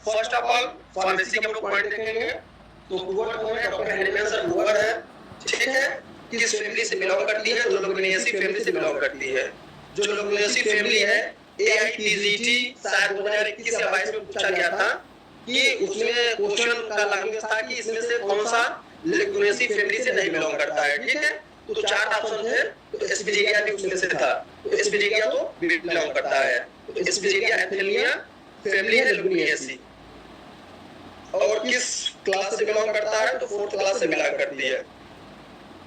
First of all pharmacy के हम लोग पॉइंट देखेंगे। तो पुअर कौन है? डॉक्टर हेनिमैन सर पुअर है, ठीक है। किस फैमिली से बिलोंग करती है? तो लोगुलिनेसी फैमिली से बिलोंग करती है। जो लोगुलिनेसी फैमिली है, एआईपीजीटी शायद 2021 या 22 में पूछा गया था कि उसमें क्वेश्चन का लैंग्वेज था कि इसमें से कौन सा लोगुलिनेसी फैमिली से नहीं बिलोंग करता है, ठीक है। तो 4 ऑप्शन थे, तो एस्परजिलिया भी उसमें से था। तो एस्परजिलिया तो बिलोंग करता है। तो एस्परजिलिया एंथेलिया फैमिली है लोगुलिनेसी। और किस क्लास से बिलोंग करता है? तो 4th क्लास से बिलोंग करती है।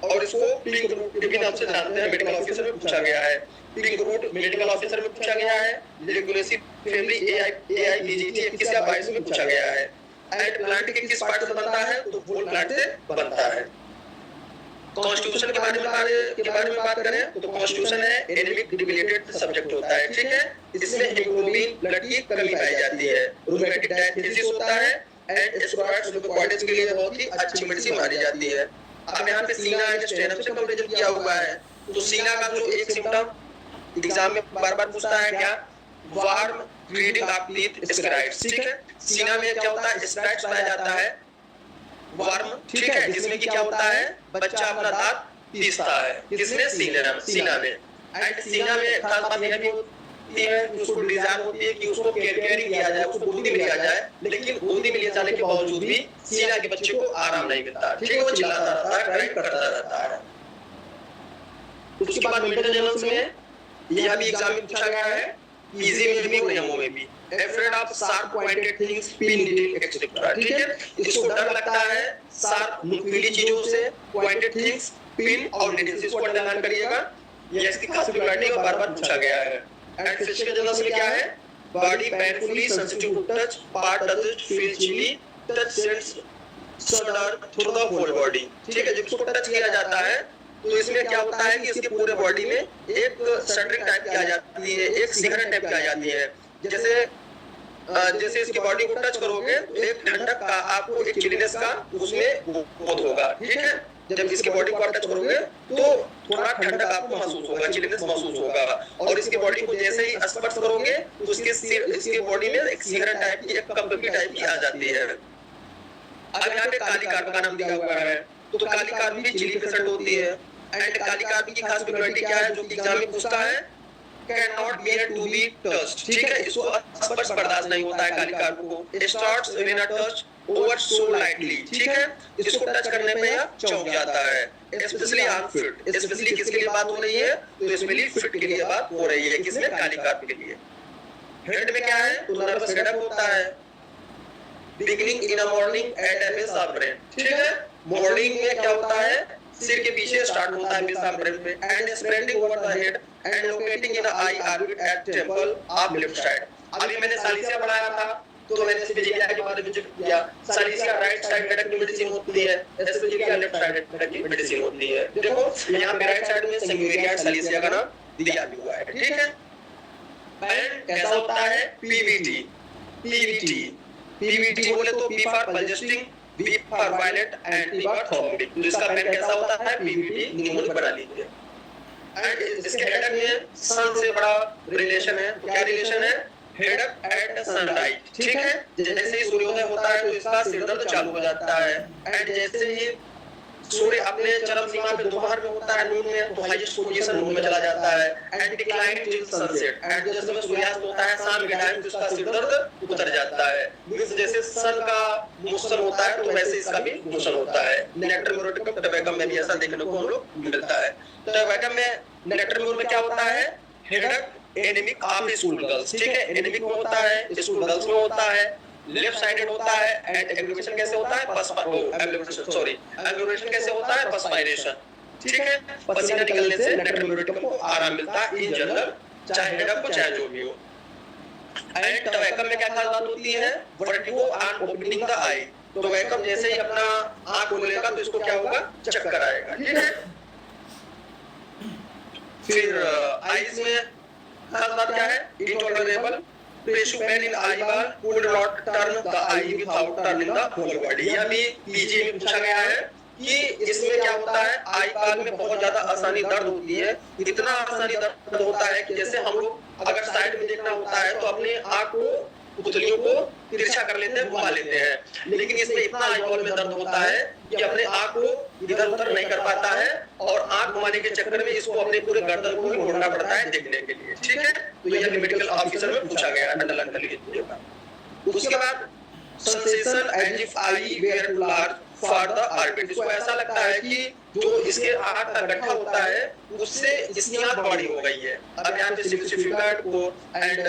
और इसको पिंक रूट के नाम से जानते हैं, मेडिकल ऑफिसर में पूछा गया है। पिंक रूट मेडिकल ऑफिसर में पूछा गया है। लोगुलिनेसी फैमिली एआईपीजीटी 21 या 22 में पूछा गया है। एंड प्लांट के किस पार्ट से बनता है? तो फूल प्लांट से बनता है। कॉन्स्टिट्यूशन के बारे में बात करें तो कॉन्स्टिट्यूशन है एनीमिक डिबिलिटेड सब्जेक्ट होता है, ठीक है। इसमें हीमोग्लोबिन ब्लड की कमी पाई जाती है, रूमेटिक डायथेसिस होता है एंड स्टेरॉइड्स रूमेटॉइड्स के लिए बहुत ही अच्छी मेडिसिन मानी जाती है। अब यहाँ पे सीना एंड स्टेनम से कंपैरिजन किया हुआ है। तो सीना का जो एक सिम्टम एग्जाम में बार-बार पूछता है क्या? वार्म ब्लीडिंग ऑफ टीथ स्क्राइड्स, ठीक है। सीना में क्या होता है? स्क्राइड्स पाया जाता है वार्म, ठीक है, जिसमें कि क्या होता है? बच्चा अपना दांत पीसता है। किसमें? सीना में। एंड सीना में खास बात यह भी होती है कि उसको डिजायर होती है कि उसको केयरिंग किया जाए, उसको गोदी में लिया जाए, लेकिन गोदी में ले जाने के बावजूद भी सीना के बच्चे को आराम नहीं मिलता, ठीक है। वो चिल्लाता रहता है, क्राई करता रहता है। उसके बाद मेडिकल जर्नल्स में यह भी एग्जाम में पूछा गया है, पीजी में भी और एमओ में भी। Afraid of sharp pointed things, pin needle, etc. ठीक है। इसको डर लगता है शार्प नुकीली चीजों से, pointed things, पिन और needles। इसको अंडरलाइन करिएगा, ये इसकी खास प्रॉपर्टी और बार-बार पूछा गया है। एंड फिजिकल जर्नल्स में क्या है? Body painfully sensitive to touch, part doesn't feel chilly, touch sense शudder थ्रू द होल बॉडी, ठीक है। जब इसको टच किया जाता है तो इसमें क्या होता है कि इसके पूरे बॉडी में एक शडरिंग टाइप की आ जाती है, एक सिगरेट टाइप की आ जाती है। जैसे इसकी बॉडी को टच करोगे तो एक ठंडक का, आपको एक चिलीनेस का उसमें बोध होगा, ठीक है। जब इसकी बॉडी को टच करोगे तो थोड़ा ठंडक आपको महसूस होगा, चिलीनेस महसूस होगा। और इसकी बॉडी को जैसे ही स्पर्श करोगे तो इसके बॉडी में एक सिगरेट टाइप की, एक कंपनी टाइप की आ जाती है। अब यहाँ पे काली कार्बन का नाम दिया हुआ है, तो काली कार्बन भी चिली प्रेजेंट होती है। एंड काली कार्बन की खास प्रॉपर्टी क्या है जो कि एग्जाम में पूछता है? Can not bear to be touched, ठीक है। इसको स्पर्श बर्दाश्त नहीं होता है काली कार्बन को। Starts when a touch over so lightly, ठीक है। इसको टच करने पे यह चौंक जाता है। स्पेशली ऑन फिट, स्पेशली किसके लिए बात हो रही है? तो स्पेशली फिट के लिए बात हो रही है, किसमें? काली कार्बन के लिए। हेड में क्या है? तो नर्वस हेडअप होता है। Beginning in a morning at a base of brain, ठीक है। मॉर्निंग में क्या होता है? सिर के पीछे स्टार्ट होता है बेस ऑफ ब्रेन पे and spreading over the head and locating in eye orbit at temple of left side. अभी मैंने सालिसिया पढ़ाया था तो मैंने एस्पेजिलिया के बारे में जिक्र किया। सालिसिया राइट साइड हेडेक की मेडिसिन होती है, एस्पेजिलिया लेफ्ट साइड हेडेक की मेडिसिन होती है। देखो यहाँ पे राइट साइड में संगुइनिया सालिसिया का नाम दिया भी हुआ है, ठीक है। एंड कैसा होता है? पीवीटी, पीवीटी, पीवीटी बोले तो P for pulsating, B for violet and T for thrombic. तो इसका पेन कैसा होता है? पीवीटी निमोनिक बना लीजिए। एंड इसके हेडेक में सन से बड़ा रिलेशन है। क्या रिलेशन है? हेडेक एट सनराइज, ठीक है। जैसे ही सूर्योदय होता है तो इसका सिर दर्द चालू हो जाता है। एंड जैसे ही सूर्य अपने चरम सीमा पे दोपहर में होता है, नून में, तो हाईएस्ट पोजीशन नून में चला जाता है। And decline till sunset, and जैसे में सूर्यास्त होता है शाम के टाइम तो इसका सिर दर्द उतर जाता है। मींस जैसे सन का मोशन होता है तो वैसे इसका भी मोशन होता है। नेक्टर म्यूरोटिकम टबैकम में भी ऐसा देखने को हम लोग मिलता है। टबैकम में नेक्टर म्यूर में क्या होता है? Headache anaemic of school girls, ठीक है। एनीमिक में होता है, स्कूल गर्ल्स में होता है, लेफ्ट साइडेड होता है। एंड एग्लोमेरेशन कैसे होता है? एग्लोमेरेशन कैसे होता है? पर्सपायरेशन, ठीक है। पसीना निकलने से नेक्टर म्यूरोटिकम को आराम मिलता है इन जनरल, चाहे हेडेक हो चाहे जो भी हो। एंड टबैकम में क्या खास बात होती है? वर्टिगो ऑन ओपनिंग द आई। तो टबैकम जैसे ही अपना आंख खोलेगा तो इसको क्या होगा? चक्कर आएगा, ठीक है। फिर आईज में खास बात क्या है? Intolerable pressure pain in eye ball could not turn the eye without turning the whole body। यह भी पीजी में पूछा गया है कि इसमें क्या होता है? आई बॉल में बहुत ज्यादा आसानी दर्द होती है। इतना आसानी दर्द होता है कि जैसे हम लोग अगर साइड में देखना होता है तो अपने आंख को पुतलियों को तिरछा कर लेते हैं, घुमा लेते हैं। लेकिन इसमें इतना आईबॉल में दर्द होता है कि अपने आंख को इधर उधर नहीं कर पाता है और आंख घुमाने के चक्कर में इसको अपने पूरे गर्दन को ही मोड़ना पड़ता है देखने के लिए। ठीक है, तो यह मेडिकल ऑफिसर में पूछा गया अंडर लंग का। उसके बाद sensation as if I were too large for the orbit, इसको ऐसा लगता है कि जो इसके आंख का गड्ढा होता है उससे इसकी आंख बड़ी हो गई है। अब यहाँ पे सिग्निफिकेंट को एंड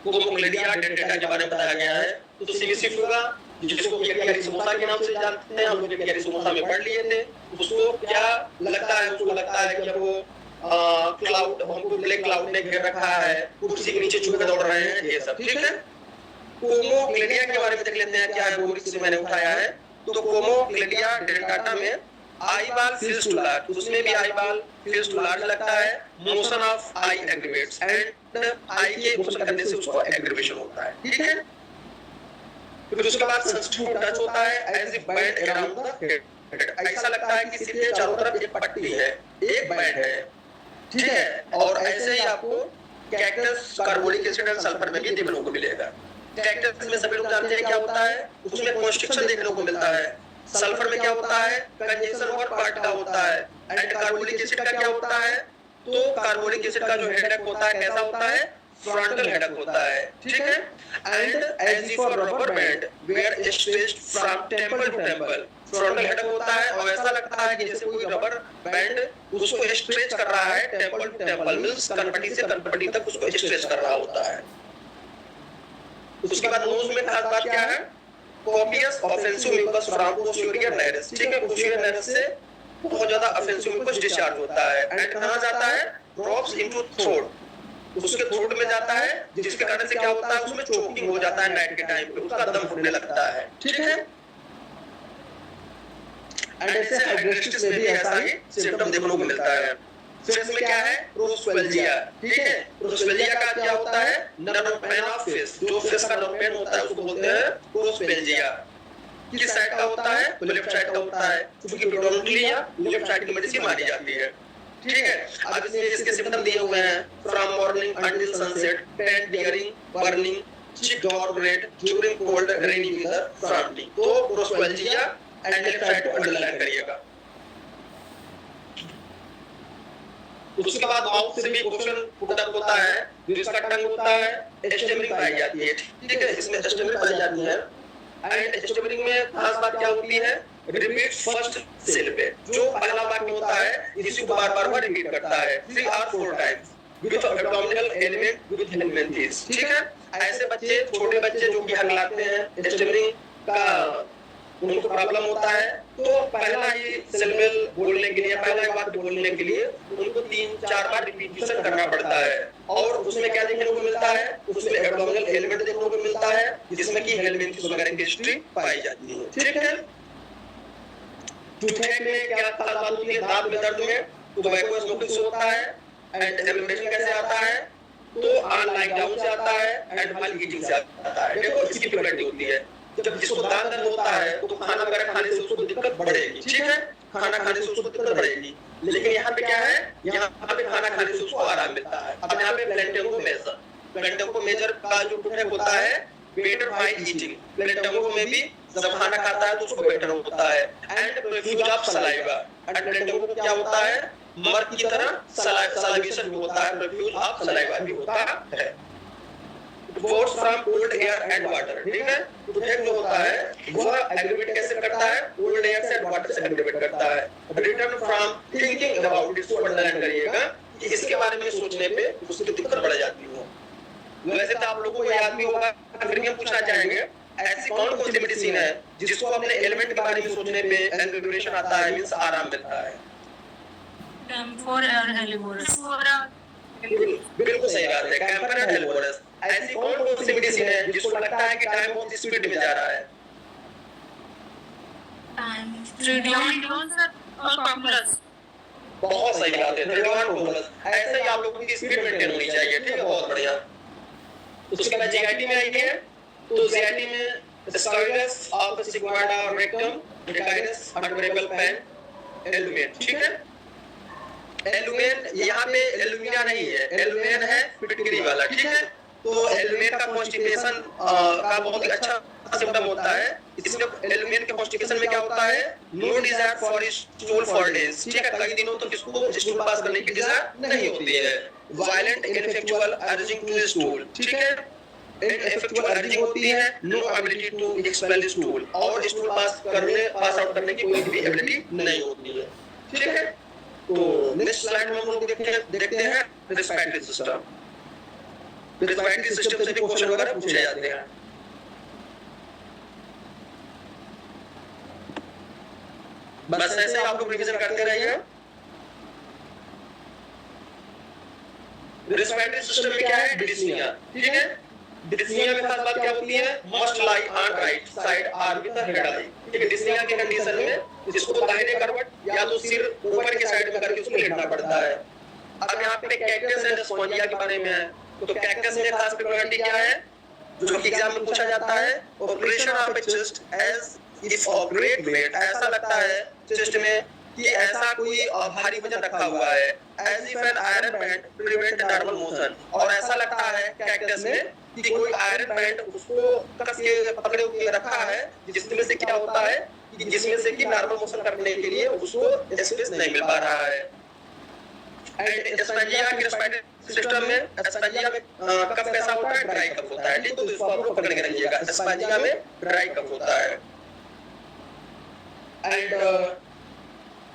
कोमोक्लेडिया डेटा के बारे में बताया गया है। तो सिग्निफिकेंट जिसको क्यारी समोसा के नाम से जानते हैं, हम लोग क्यारी समोसा में पढ़ लिए थे। उसको क्या लगता है, उसको लगता है कि वो क्लाउड, हमको ब्लैक क्लाउड ने घेर रखा है, कुर्सी के नीचे छुप के दौड़ रहे हैं, ये सब। ठीक है, कोमोक्लेडिया के बारे में देख लेते हैं क्या है, वो से मैंने उठाया है। तो कोमोक्लेडिया डेल्टाटा में आई बाल फील्स टू लार्ज, उसमें भी आई बाल फील्स टू लार्ज लगता है। Motion of eye aggravates and eye के मोशन करने से उसको एग्रीवेशन होता है। ठीक है, फिर उसके बाद सेंसिटिव टच होता है as if band around the head, ऐसा लगता है कि सिर के चारों तरफ एक पट्टी है, एक बैंड है। ठीक है, और ऐसे ही आपको cactus carbonic acid and sulphur में भी देखने को मिलेगा। कैक्टस में सभी लोग जानते हैं क्या होता है, उसमें कॉन्स्ट्रिक्शन देखने को मिलता है। सल्फर में क्या होता है, कंजेशन ओवर पार्ट का होता है। एंड कार्बोनिक एसिड का क्या होता है, तो कार्बोनिक एसिड का जो हेडेक होता है कैसा होता है, फ्रंटल हेडेक होता है। ठीक है, and as if a rubber band were stretched from temple to temple, frontal headache होता है और ऐसा लगता है कि जैसे कोई रबर बैंड उसको स्ट्रेच कर रहा है टेंपल टू टेंपल, मींस कनपटी से कनपटी तक उसको स्ट्रेच कर रहा होता है। उसके बाद नोज में खास बात क्या है, copious offensive mucus from posterior nares. ठीक है, पोस्टीरियर नाइरस से बहुत ज्यादा ऑफेंसिव म्यूकस डिस्चार्ज होता है एंड कहां जाता है, ड्रॉप्स इनटू थ्रोट, उसके थ्रोट में जाता है, जिसके कारण से क्या होता है, उसमें चोकिंग हो जाता है नाइट के टाइम पे, उसका दम घुटने लगता है। ठीक है, एंड ऐसे हाइड्रेस्टिस में भी ऐसा ही सिम्टम देखने को मिलता है। फेस में क्या है, प्रोस्पेल्जिया। ठीक है, प्रोस्पेल्जिया का क्या होता है, नर्व पेन ऑफ फेस, जो फेस का नर्व पेन होता है उसको बोलते हैं प्रोस्पेल्जिया। किस साइड का होता है, तो लेफ्ट साइड का होता है, क्योंकि प्रेडोमिनेटली लेफ्ट साइड की मेडिसिन मानी जाती है। ठीक है, अब इसमें इसके सिम्टम दिए हुए हैं, from morning until sunset, pain, tearing, burning, cheek और red during cold rainy weather, fronting. तो प्रोस्पेल्जिया एंड लेफ्ट साइड को अंडरलाइन करिएगा। उसके बाद माउथ से भी क्वेश्चन पुट अप होता है, जिसका टंग होता है, स्टेमरिंग पाई जाती है। ठीक है, इसमें स्टेमरिंग पाई जाती है एंड स्टेमरिंग में खास बात क्या होती है, रिपीट फर्स्ट सिलेबल, जो पहला वाक्य होता है इसी को बार-बार रिपीट करता है 3 और 4 times with abdominal element with helminths. ठीक है, ऐसे बच्चे, छोटे बच्चे जो कि हकलाते हैं, स्टेमरिंग का उनको प्रॉब्लम होता है, तो पहला ही सिलेबल बोलने के लिए, पहला वाक्य बोलने के लिए उनको 3-4 बार रिपीटेशन करना पड़ता है। और उसमें क्या देखने को मिलता है, उसमें एब्डोमिनल एलिमेंट देखने को मिलता है, जिसमें कि हेलमिंथिस वगैरह की हिस्ट्री पाई जाती है। ठीक है, टूथेक में क्या खास बात होती है, दांत में दर्द में टोबैको स्मोकिंग से होता है एंड एलिमिनेशन कैसे आता है, तो ऑन लाइक डाउन से आता है एंड व्हाइल ईटिंग से आता है। देखो इसकी प्रोबेबिलिटी होती है, जब जिसको दांत दर्द होता है तो खाना वगैरह खाने से उसको दिक्कत बढ़ेगी। ठीक है, खाना खाने से उसको दिक्कत बढ़ेगी, लेकिन यहाँ पे क्या है, यहाँ पे खाना खाने से उसको आराम मिलता है। अब यहाँ पे प्लेटेंगो मेजर का जो टूथेक होता है, बेटर व्हाइल ईटिंग, प्लेटेंगो में भी जब खाना खाता है तो उसको बेटर होता है and profuse of saliva, and plantago क्या होता है, मर्द की तरह सलाइवेशन भी होता है, प्रोफ्यूज ऑफ सलाइवा भी होता है। Force from cold air and water। ठीक है, टूथेक जो होता है वह एग्रीवेट कैसे करता है, कोल्ड एयर से वाटर से एग्रीवेट करता है। रिटर्न फ्रॉम थिंकिंग अबाउट, इसको अंडरलाइन करिएगा कि इसके बारे में सोचने पे उसकी दिक्कत बढ़ जाती है। वैसे तो आप लोगों को याद भी होगा, फिर भी हम पूछना चाहेंगे, ऐसी कौन कौन सी मेडिसिन है जिसको अपने एलिमेंट के बारे में सोचने पे एग्रीवेशन आता है, मींस आराम मिलता है। कैम्फोर और हेलिबोरस। बिल्कुल सही बात है, कैम्फर एंड हेलिबोरस। ऐसी कौन कौन सी मेडिसिन है जिसको लगता है कि टाइम बहुत स्पीड में जा रहा है, ट्रिडियोन सर और कॉम्प्लेक्स। बहुत सही बात है, ट्रिडियोन कॉम्प्लेक्स। ऐसे ही आप लोगों की स्पीड मेंटेन होनी चाहिए। ठीक है, बहुत बढ़िया। उसके बाद जीआईटी में आइए, तो जीआईटी में स्काइलस ऑफ सिग्माइडा रेक्टम, रिकाइनस अडोरेबल पेन, एलुमेन। ठीक है, एलुमेन यहाँ पे एलुमिना नहीं है, एलुमेन है फिटकरी वाला। ठीक है, तो एलुमिन का कॉन्स्टिपेशन का बहुत ही अच्छा सिम्टम होता है। इसमें एलुमिन के कॉन्स्टिपेशन में क्या होता है, no desire for stool for days, ठीक है, कई दिनों तक इसको स्टूल पास करने की डिजायर नहीं होती है। Violent ineffectual urging to stool, ठीक है, इनफेक्चुअल अर्जिंग होती है, no ability to expel stool, और स्टूल पास आउट करने की कोई भी एबिलिटी नहीं होती है, ठीक है। तो नेक्स्ट स्लाइड में हम लोग देखते हैं रेस्पिरेटरी सिस्टम। रेस्पिरेटरी सिस्टम से भी क्वेश्चन वगैरह पूछे जाते हैं। बस ऐसे आप लोग रिवीजन करते रहिए। रेस्पिरेटरी सिस्टम में क्या है, डिस्निया, ठीक है। डिस्निया में खास बात क्या होती है, must lie on right side or with the head high, ठीक है। डिस्निया के कंडीशन में इसको दाहिने करवट या तो सिर ऊपर के साइड में करके उसको लेटना पड़ता है। अब यहाँ पे कैक्टस एंड स्पॉन्जिया के बारे में है। तो कैक्टस में खास प्रॉपर्टी क्या है जो कि एग्जाम में पूछा जाता है, operation of a chest as if of great weight, ऐसा लगता है चेस्ट में कि ऐसा कोई भारी वजन रखा हुआ है, as if an iron band prevent normal motion, और ऐसा लगता है कैक्टस में कि कोई आयरन बैंड उसको कस के पकड़े हुए रखा है, जिसमें से क्या होता है कि जिसमें से कि नॉर्मल मोशन करने के लिए उसको स्पेस नहीं मिल पा रहा है। एंड स्पॉन्जिया के रेस्पिरेटरी सिस्टम में, स्पॉन्जिया में कफ कैसा होता है, ड्राई कफ होता है, ठीक, तो इसको आप लोग पकड़ के रखिएगा, स्पॉन्जिया में ड्राई कफ होता है। एंड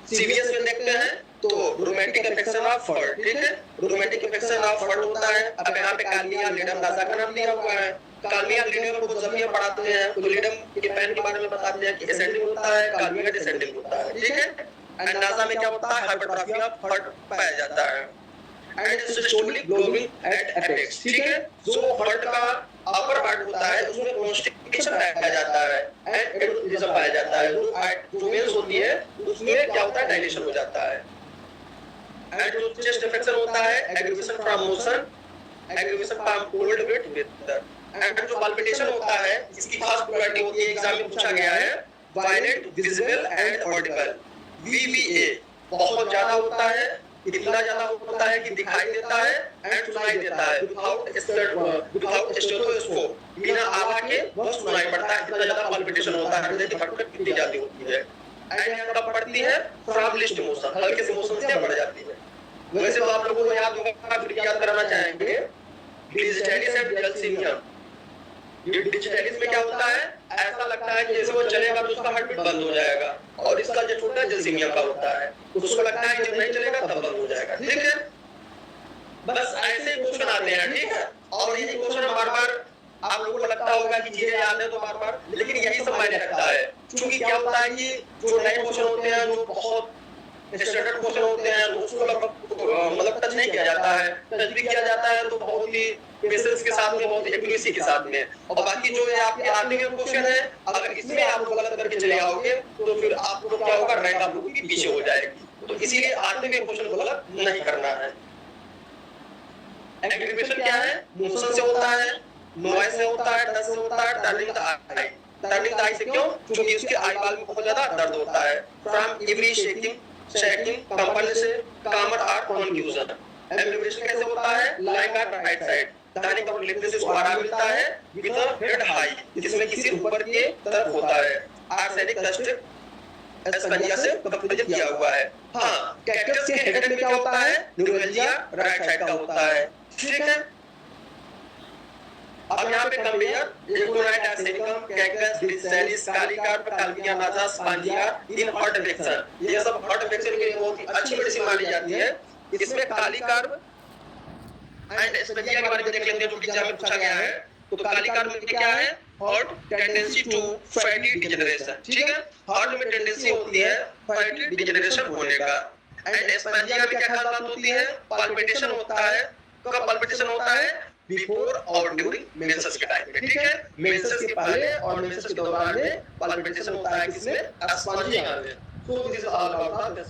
सीवीएस में देखते हैं तो रोमेटिक इन्फेक्शन ऑफ हार्ट, ठीक है, रोमेटिक इन्फेक्शन ऑफ हार्ट होता है। अब यहाँ पे कालमिया लिडम नासा का नाम दिया हुआ है। कालमिया लिडम को जब ये पढ़ाते हैं तो लिडम के पैन के बारे में बताते हैं कि असेंडिंग होता है, कालमिया डिसेंडिंग होता है, ठीक है। एंड नासा में क्या होता है, हाइपरट्रॉफी ऑफ हार्ट पाया जाता है। And systolic globin at apex, ठीक है, जो हार्ट का अपर पार्ट होता है उसमें कॉन्स्टिपेशन पाया जाता है एंड एडोनिज्म पाया जाता है। जो वेन्स होती है उसमें क्या होता है, डायलेशन हो जाता है। एंड जो चेस्ट इन्फेक्शन होता है, aggravation from motion, aggravation from cold wet with, and जो पाल्पिटेशन होता है इसकी खास प्रॉपर्टी होती है, एग्जाम में पूछा गया है, वायलेंट विजिबल एंड ऑडिबल, वीवीए बहुत ज्यादा होता है, इतना ज्यादा होता है कि दिखाई देता है एंड सुनाई देता है, विदाउट स्टेथोस्कोप, बिना आवाज के बहुत सुनाई पड़ता है, इतना ज्यादा पाल्पिटेशन होता है, हृदय की धड़कन कितनी ज्यादा होती है। एंड कब बढ़ती है, फ्रॉम लिस्ट मोशन, हल्के से मोशन से बढ़ जाती है। वैसे तो आप लोगों को याद होगा, फिर याद कराना चाहेंगे, डिजिटलिस एंड जलसीमियम। डिजिटलिस में क्या होता है, ऐसा लगता है कि जैसे वो चलेगा तो उसका हार्ट बीट बंद हो जाएगा, और इसका जो छोटा जलसीमिया का होता है उसको लगता है जब नहीं चलेगा तब बंद हो जाएगा, ठीक है। बस ऐसे क्वेश्चन आते हैं, ठीक है, और यही क्वेश्चन बार-बार आप लोगों को लगता होगा कि चीजें याद है तो बार-बार, लेकिन यही सब मायने रखता है। क्योंकि क्या होता है कि जो नए क्वेश्चन होते हैं, जो बहुत स्टैंडर्ड क्वेश्चन होते हैं, उसको मतलब टच नहीं किया जाता है, टच भी किया जाता है तो बहुत ही पेशेंस के साथ में, बहुत एक्यूरेसी के साथ में। और बाकी जो ये आपके आने के क्वेश्चन है, अगर इसमें आप लोग गलत करके चले आओगे तो फिर आप लोग क्या होगा, रैंक आप लोगों की पीछे हो जाएगी। तो इसीलिए आने के क्वेश्चन को गलत नहीं करना है। एग्रीवेशन क्या है, मोशन से होता है, नॉइज से होता है, टच से होता है, turning the eye, turning the eye से क्यों, क्योंकि उसके आई बाल में बहुत ज्यादा दर्द होता है। फ्रॉम एवरी शेकिंग कंपल्सन कामर आर कन्फ्यूजन। एग्रीवेशन कैसे होता है, लाइंग ऑन राइट साइड, दाहिने कमर लेटने से उसको आराम मिलता है, विद हेड हाई, जिसमें किसी ऊपर की तरफ होता है। आर्सेनिक डस्ट स्पॉन्जिया से कंपेरिजन किया हुआ है। हाँ, कैक्टस के हेड में क्या होता है, न्यूरोलजिया राइट साइड का होता है, ठीक है। अब यहाँ पे कंपेयर एकोनाइट आर्सेनिकम, कैक्टस, ब्रिसेलिस, कालीकार्प, काल्मिया नासा, स्पॉन्जिया इन हार्ट इन्फेक्शन, ये सब हार्ट इन्फेक्शन के लिए बहुत ही अच्छी मेडिसिन मानी जाती है। इसमें कालीकार्प एंड स्पॉन्जिया के बारे में देख लेते हैं, जो एग्जाम में पूछा गया है। तो कालीकार्प में क्या है, heart tendency to fatty degeneration, ठीक है, हार्ट में टेंडेंसी होती है फैटी डिजेनरेशन होने का। एंड स्पॉन्जिया में क्या खास बात होती है, पाल्पिटेशन होता है। कब पाल्पिटेशन होता है, बिफोर और ड्यूरिंग मेंसेस के टाइम पे, ठीक है, मेंसेस के पहले और मेंसेस के दौरान में पाल्पिटेशन होता है, किसमें, स्पॉन्जिया में। So this is all about the